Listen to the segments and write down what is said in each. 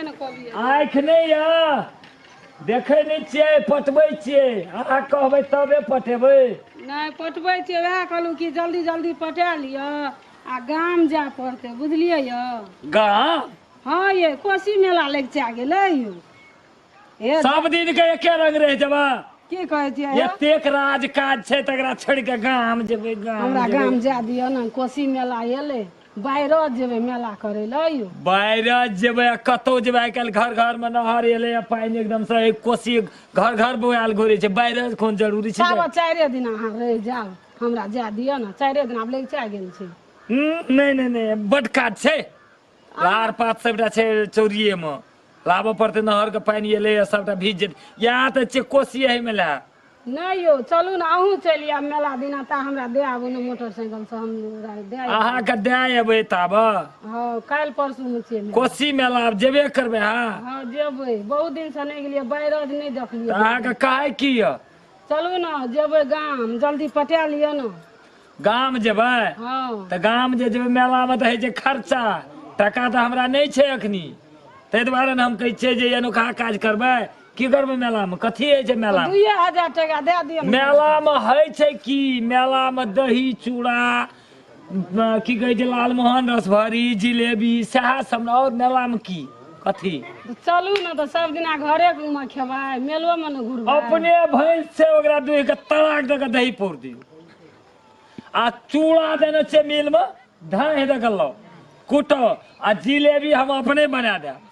तै न कहलिए आँख नहीं या देखे नहीं छियै पटबै छियै अहाँ कहबै तबे पटेबै नहीं पटबै छियै वएह कहलहुँ कि जल्दी जल्दी पटा लिअ आ गाम जाय पड़तै बुझलियै यौ गाम हाँ ये कोसी मेला लगिचा गेलै यौ हे सब दिन के एके रंग रह जेबा की कहै छियै यौ? एतेक राज काज छै तकरा छोड़ के गाम जेबै हमरा गाम गाम जाय दिअ ने कोसी मेला एलै बाहर जेबै मेला करे लए यौ बाहर जेबै कतौ जेबै आइ काल्हि घर घर में नहर एलै पानि एकदम से कोसी घर घर बोआल घोरे छै बाहर कोन जरूरी छै आब 4 दिन अहाँ रहि जाउ हमरा जाय दिअ ने 4 दिन आब लगिचा गेल छै नहीं नहीं नहीं बड काज छै लार पात सबटा छै चौरिये में लाबऽ पड़तै नहर के पानि एलै सबटा भीज जेतै यहाँ तऽ छै कोसी एहि में लए नहीं यौ चलू ने अहूँ चलि आयब मेला दिना ता हमरा दे आबू ने मोटरसाइकिल से हमरा दे आयब अहाँके दए अबै तब हाँ काल्हि परसू में चलि कोसी मेला आब जेबे करबै अहाँ हाँ जेबै बहुत दिन से नहीं गेलियै बैरज नहीं तऽ देखलियै अहाँके कहै की यऽ चलू ने जेबै गाम जल्दी पटा लिअ ने गाम जेबै हाँ तऽ गाम जे जेबै मेलामे तऽ होइ छै खर्चा टका तऽ हमरा नहि छै एखनी ताहि दुआरे ने हम कहै छियै जे अनोखा काज करबै की करबै मेलामे कथी होइ छै मेलामे 2000 टका दे दिअ ने मेलामे होइ छै की मेलामे दही चूड़ा की कहै छै लालमोहन रसभरी जिलेबी सएह सब ने और मेलामे की कथी चलू ने तऽ सब दिना घरे में खेबै मेलो में ने घुरबै अपने भैंस से ओकरा दुहि के तड़ाक दे के दही पौर दियौ आ चूड़ा देने छै मिल में धान दे के लो कुटो आ जिलेबी हम अपने बना देब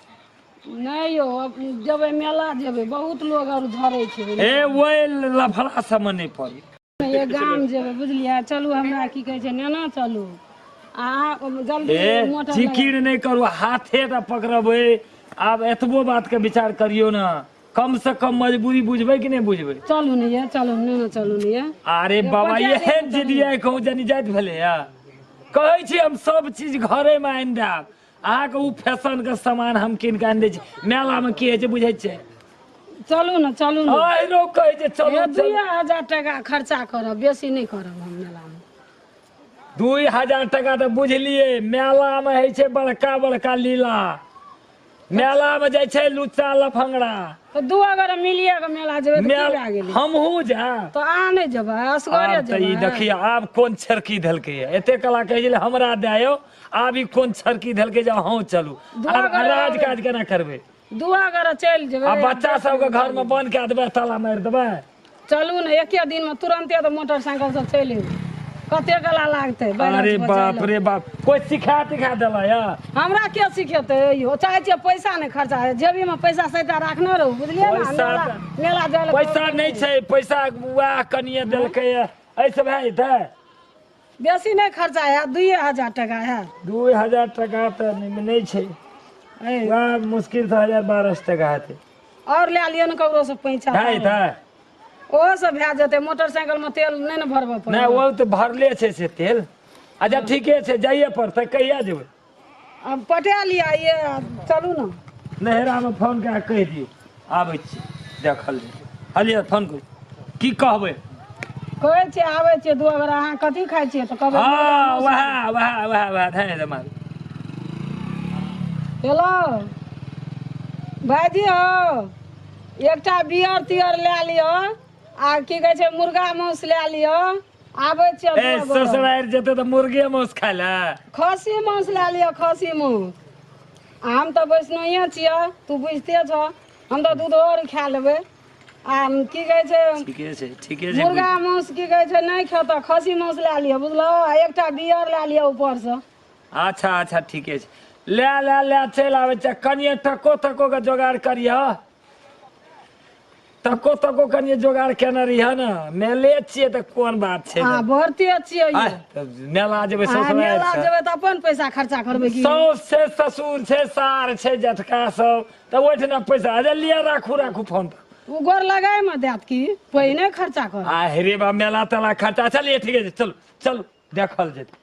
नहीं यौ अब जेबै मेला जेबै बहुत लोग और झरै छै ए ओइ लफड़ा सब नहीं पड़ी ये गाम जेबै बुझलियै चलू हमरा की कहै छै नेना चलू अहाँ जल्दी ए मोटर जिकिर नहीं करू हाथे टा पकड़बै आब एतबो बात के विचार करियो ना कम से कम मजबूरी बुझबै कि नहीं बुझबै चलू ने ये चलू नेना चलू ने ये अरे बाबा एहन जिदिया कहूँ जनी जाइत भेलै कहै छी हम सब चीज घरे में आनि देब अहाँके उ फैशन के सामान हम कीन के आनि दै छी मेला में की होइ छै बुझै छै चलू ने चलू ने आइरो कहै छै चलो 2000 टका खर्चा करब बेसी नहीं करब हम मेला में 2000 टका तऽ बुझलियै मेला में होइ छै बड़का बड़का लीला मेला में जाइ छै लुच्चा लफंगड़ा तो 2 अगर मिलिए के मेला जेबै तऽ की भए गेलै हमहूँ जायब तो अहाँ नहीं जेबै असगरे आब तऽ ई जेबै देखिए आब कोन छरकी धलकै एते कला कहै छलै हमरा दए आब ई कोन छरकी धलकै जे अहूँ चलू आब राज काज केना करबै 2 अगर चलि जेबै आ बच्चा सबके घर में बंद कए देबै ताला मारि देबै चलू ने एके दिन में तुरंते तो मोटरसाइकिल से चलि अयबै कते गला लागतै अरे बाप रे बाप कोई सिखा तिखा देला या हमरा के सिखेतै यौ चाहे छियै पैसा नहीं खर्चा है जेबी में पैसा सैटा राखने रहू बुझलियै ना पैसा मेला जाय लए पैसा नहीं छै पैसा वएह कनिए देलकै ऐसे भए जेतै बेसी नहीं खर्चा है 2000 टका है 2000 टका तऽ नहीं छै वएह मुश्किल से 1012 टका हेतै और ले लियो ने ककरो से पैसा भए जेतै ओहो सब भए जेतै मोटरसाइकिल में तेल नहीं ने भरबऽ पड़त नहीं वो तो भरले छै से तेल अच्छा ठीके छै जाइए पड़तै कहिया जेबै अब पटा लिया ये चलू ना नहरा में फोन कए कहि दियौ आबै छी देखल जेतै हलिया फोन करू की कहबै कहै छियै आबै छियै 2 अगर अहाँ कथी खाइ छियै तऽ कहबै हाँ वएह धैर्य दे मार हेलो भाईजी हो एकटा बियर तियर लए लियो आ की कहै छै मुर्गा मांस लए लियो आबै छियै ए ससुरारि जेतै तऽ मुर्गे मांस खाय ले खस्सी मांस लए लियो खस्सी मांस हम तऽ वैष्णोए छियै तू बुझते छ हम तऽ दूध और खा लेबै आ की कहै छै ठीके छै मुर्गा मांस की कहै छै नहीं खेतऽ खस्सी मांस लए लियो बुझलो एकटा बियर लए लियो ऊपर से अच्छा ठीके छै ले चलि आबै छै कनिए टको के जोगाड़ करिह तको कनिए जोगाड़ केने रहिह ने मेले छियै तऽ कोन बात छै हाँ भरते छियै आय, मेला जेबै मेला जेबै तऽ अपन पैसा खर्चा करबै की सौस छै ससुर छै सार छै जटका सब तऽ ओहिठिना पैसा अरे लिअ राखू फोन पर उ गोर लगाय में देत की पहिने खर्चा कर आ हेरे बा मेला तेला खर्चा चलिए ठीके छै चलू देखल जेतै